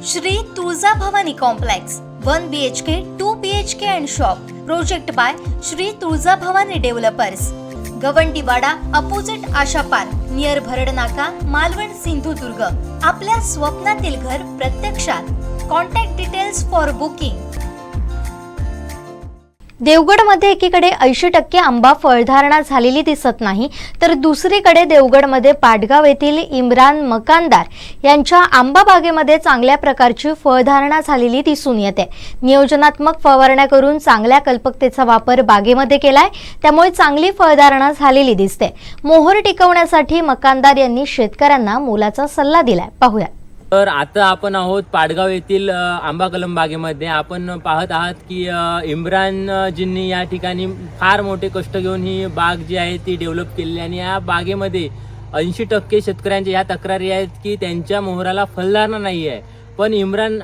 Shri Tulja Bhavani complex 1 BHK 2 BHK and shop project by Shri Tulja Bhavani developers Gawandiwada opposite Asha park near Bharad Naka Malvan Sindhudurg. आपल्या स्वप्नातील घर प्रत्यक्षात। Contact details for booking. देवगडमध्ये एकीकडे 80% आंबा फळधारणा झालेली दिसत नाही, तर दुसरीकडे देवगडमध्ये पाटगाव येथील इम्रान मकानदार यांच्या आंबा बागेमध्ये चांगल्या प्रकारची फळधारणा झालेली दिसून येते। नियोजनात्मक फवारण्या करून चांगल्या कल्पकतेचा वापर बागेमध्ये केलाय, त्यामुळे चांगली फळधारणा झालेली दिसते। मोहर टिकवण्यासाठी मकानदार यांनी शेतकऱ्यांना मोलाचा सल्ला दिलाय। पाहूया। तर आता आपण आहोत पाटगाव येथील आंबा कलम बागेमध्ये। आपण पाहत आहात की इम्रानजींनी या ठिकाणी फार मोठे कष्ट घेऊन ही बाग जी आहे ती डेव्हलप केलेली, आणि या बागेमध्ये 80% शेतकऱ्यांच्या या तक्रारी आहेत की त्यांच्या मोहराला फळधारणा नाही आहे। पण इम्रान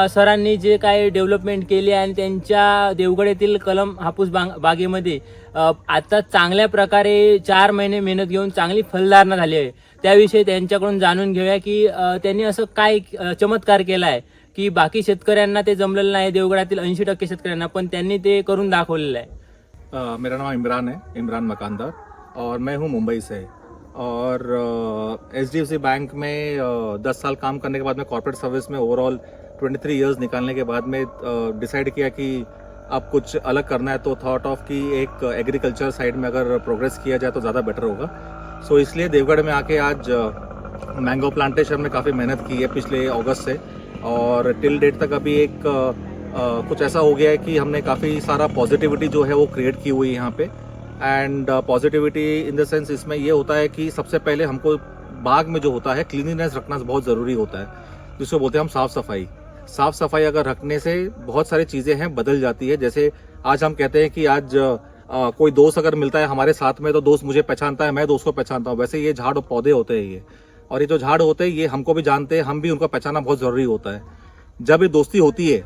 सरांनी जे काय डेव्हलपमेंट केली आणि त्यांच्या देवगड येथील कलम हापूस बागेमध्ये आता चांगल्या प्रकारे 4 महिने मेहनत घेऊन चांगली फळधारणा झाली आहे, त्याविषयी त्यांच्याकडून जाणून घेऊया की त्यांनी असं काय चमत्कार केला आहे की बाकी शेतकऱ्यांना ते जमलेलं नाही, देवगडातील 80% शेतकऱ्यांना, पण त्यांनी ते करून दाखवलेलं आहे। मेरा नाम इमरान है, इमरान मकानदार, और मैं हूँ मुंबई से। और HDFC बैंक में 10 साल काम करने के बाद में कॉर्पोरेट सर्विस में ओवरऑल 23 इयर्स निकालने के बाद में डिसाइड किया कि अब कुछ अलग करना है। तो थॉट ऑफ कि एक एग्रीकल्चर साइड में अगर प्रोग्रेस किया जाए तो ज़्यादा बेटर होगा। सो इसलिए देवगढ़ में आके आज मैंगो प्लांटेशन में काफ़ी मेहनत की है पिछले अगस्त से, और टिल डेट तक अभी एक कुछ ऐसा हो गया है कि हमने काफ़ी सारा पॉजिटिविटी जो है वो क्रिएट की हुई है यहाँ पे। And positivity in the sense इसमें ये होता है कि सबसे पहले हमको बाग में जो होता है क्लीनिनेस रखना बहुत ज़रूरी होता है, जिसको बोलते हैं हम साफ़ सफाई। साफ़ सफाई अगर रखने से बहुत सारी चीज़ें हैं बदल जाती है। जैसे आज हम कहते हैं कि आज कोई दोस्त अगर मिलता है हमारे साथ में तो दोस्त मुझे पहचानता है, मैं दोस्त को पहचानता हूँ। वैसे ये झाड़ और पौधे होते हैं ये, और ये जो झाड़ होते हैं ये हमको भी जानते हैं, हम भी उनको पहचानना बहुत ज़रूरी होता है। जब ये दोस्ती होती है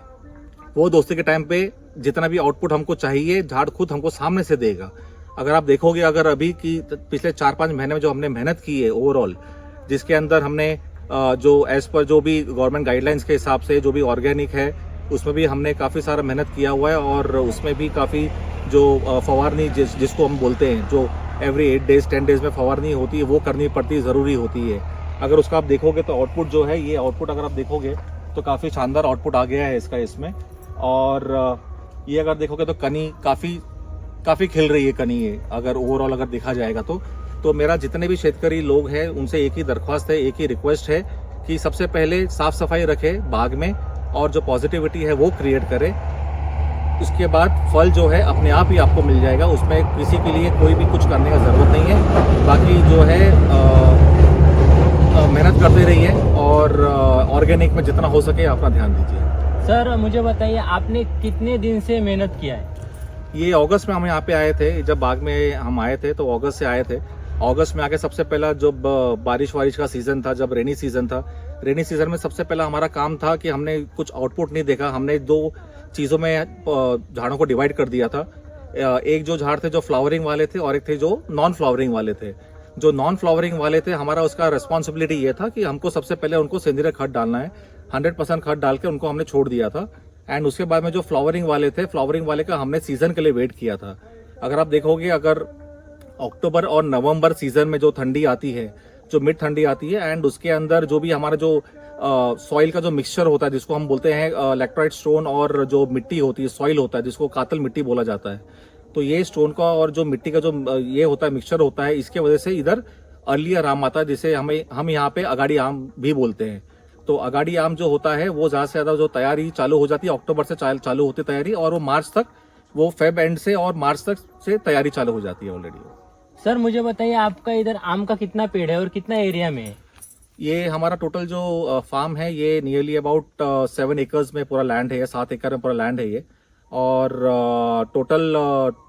वो दोस्ती के टाइम पे जितना भी आउटपुट हमको चाहिए झाड़ खुद हमको सामने से देगा। अगर आप देखोगे, अगर अभी की पिछले 4-5 महीने में जो हमने मेहनत की है ओवरऑल, जिसके अंदर हमने जो एज पर जो भी गवर्नमेंट गाइडलाइंस के हिसाब से जो भी ऑर्गेनिक है उसमें भी हमने काफ़ी सारा मेहनत किया हुआ है, और उसमें भी काफ़ी जो फवारनी जिसको हम बोलते हैं, जो एवरी 8 डेज 10 डेज में फवारनी होती है वो करनी पड़ती है, ज़रूरी होती है। अगर उसका आप देखोगे तो आउटपुट जो है, ये आउटपुट अगर आप देखोगे तो काफ़ी शानदार आउटपुट आ गया है इसका इसमें। और ये अगर देखोगे तो कनी काफ़ी खिल रही है कनी है, अगर ओवरऑल अगर देखा जाएगा तो मेरा जितने भी शेतकरी लोग हैं उनसे एक ही दरख्वास्त है, एक ही रिक्वेस्ट है कि सबसे पहले साफ़ सफाई रखें बाग में, और जो पॉजिटिविटी है वो क्रिएट करें। उसके बाद फल जो है अपने आप ही आपको मिल जाएगा, उसमें किसी के लिए कोई भी कुछ करने का ज़रूरत नहीं है। बाकी जो है मेहनत करते रहिए, और ऑर्गेनिक में जितना हो सके अपना ध्यान दीजिए। सर मुझे बताइए, आपने कितने दिन से मेहनत किया है? ये अगस्त में हम यहाँ पे आए थे, जब बाग में हम आए थे तो अगस्त से आए थे। अगस्त में आके सबसे पहला जब बारिश का सीज़न था, जब रेनी सीज़न था, रेनी सीज़न में सबसे पहला हमारा काम था कि हमने कुछ आउटपुट नहीं देखा। हमने 2 चीज़ों में झाड़ों को डिवाइड कर दिया था। एक जो झाड़ थे जो फ्लावरिंग वाले थे, और एक थे जो नॉन फ्लावरिंग वाले थे। जो नॉन फ्लावरिंग वाले थे, हमारा उसका रिस्पॉन्सिबिलिटी ये था कि हमको सबसे पहले उनको सेंद्रीय खाद डालना है, 100% खाद डाल के उनको हमने छोड़ दिया था। एंड उसके बाद में जो फ्लावरिंग वाले थे, फ्लावरिंग वाले का हमने सीज़न के लिए वेट किया था। अगर आप देखोगे, अगर अक्टूबर और नवंबर सीज़न में जो ठंडी आती है, जो मिड ठंडी आती है, एंड उसके अंदर जो भी हमारा जो सॉइल का जो मिक्सचर होता है, जिसको हम बोलते हैं लैक्टराइट स्टोन, और जो मिट्टी होती है, सॉइल होता है जिसको कातल मिट्टी बोला जाता है, तो ये स्टोन का और जो मिट्टी का जो ये होता है मिक्सचर होता है, इसके वजह से इधर अर्लियर आम आता है, जिसे हम यहाँ पे अगाड़ी आम भी बोलते हैं। तो अगाड़ी आम जो होता है वो ज़्यादा से ज़्यादा जो तैयारी चालू हो जाती है, अक्टूबर से चालू होती है तैयारी, और वो मार्च तक, वो फेब एंड से और मार्च तक से तैयारी चालू हो जाती है ऑलरेडी। सर मुझे बताइए, आपका इधर आम का कितना पेड़ है और कितना एरिया में है? ये हमारा टोटल जो फार्म है ये नियरली अबाउट 7 एकर्स में पूरा लैंड है, 7 एकड़ में पूरा लैंड है ये, और टोटल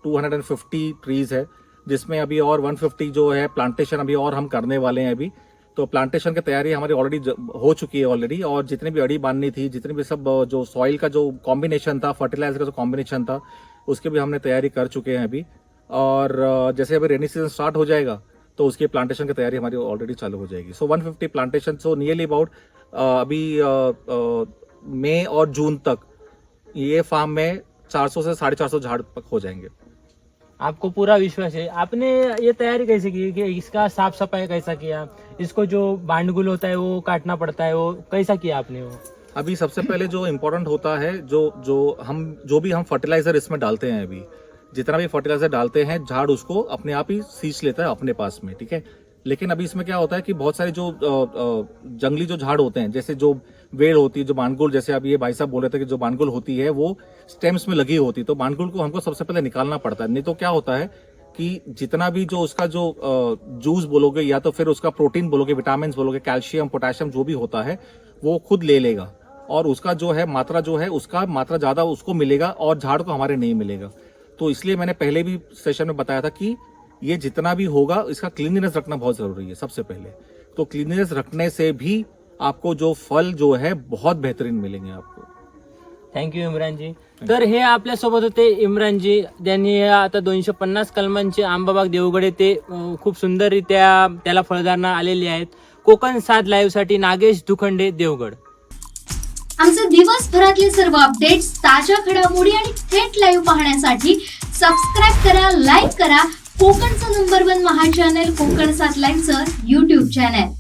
250 ट्रीज है, जिसमें अभी और 150 जो है प्लांटेशन अभी और हम करने वाले हैं अभी। तो प्लांटेशन की तैयारी हमारी ऑलरेडी हो चुकी है ऑलरेडी, और जितनी भी अड़ी बांधनी थी, जितनी भी सब जो सॉइल का जो कॉम्बिनेशन था, फर्टिलाइजर का जो कॉम्बिनेशन था, उसकी भी हमने तैयारी कर चुके हैं अभी। और जैसे अभी रेनी सीजन स्टार्ट हो जाएगा तो उसकी प्लांटेशन की तैयारी हमारी ऑलरेडी चालू हो जाएगी. सो 150 प्लांटेशन, सो नियरली अबाउट अभी मई और जून तक ये फार्म में 400 से 450 झाड़ हो जाएंगे. आपको पूरा विश्वास है. आपने ये तैयारी कैसे की कि इसका साफ सफाई कैसा किया, इसको जो बांडगुल होता है वो काटना पड़ता है, वो कैसा किया आपने? वो अभी सबसे पहले जो इम्पोर्टेंट होता है, जो भी हम फर्टिलाइजर इसमें डालते हैं, अभी जितना भी फर्टिलाइजर डालते हैं झाड़ उसको अपने आप ही सींच लेता है अपने पास में, ठीक है. लेकिन अभी इसमें क्या होता है कि बहुत सारे जो जंगली जो झाड़ होते हैं, जैसे जो वेल होती है, जो बांडगुल, जैसे अभी ये भाई साहब बोल रहे थे कि जो बांडगुल होती है वो स्टेम्स में लगी होती है, तो बांडगुल को हमको सबसे पहले निकालना पड़ता है. नहीं तो क्या होता है कि जितना भी जो उसका जो जूस बोलोगे या तो फिर उसका प्रोटीन बोलोगे, विटामिन बोलोगे, कैल्शियम, पोटेशियम जो भी होता है वो खुद ले लेगा, और उसका जो है मात्रा उसका मात्रा ज्यादा उसको मिलेगा और झाड़ को हमारे नहीं मिलेगा. तो इसलिए मैंने पहले भी सेशन में बताया था कि ये जितना भी होगा इसका क्लीनलीनेस रखना बहुत जरूरी है सबसे पहले. तो क्लीनलीनेस रखने से भी आपको जो फल जो है बहुत बेहतरीन मिलेंगे आपको. थँक्यू इम्रानजी. तर हे आपल्यासोबत होते इम्रानजी. त्यांनी आता 250 कलमांचे आंबाबाग देवगड येथे खूप सुंदररित्या त्याला फळधारणा आलेली आहेत. कोकण 7 लाईव्ह साठी नागेश दुखंडे, देवगड. आमचे दिवसभरातले सर्व अपडेट्स, ताज्या घडामोडी आणि थेट लाईव्ह पाहण्यासाठी सबस्क्राईब करा, लाईक करा कोकणचं नंबर 1 महा चॅनल कोकण 7 लाईव्हचं YouTube चॅनल.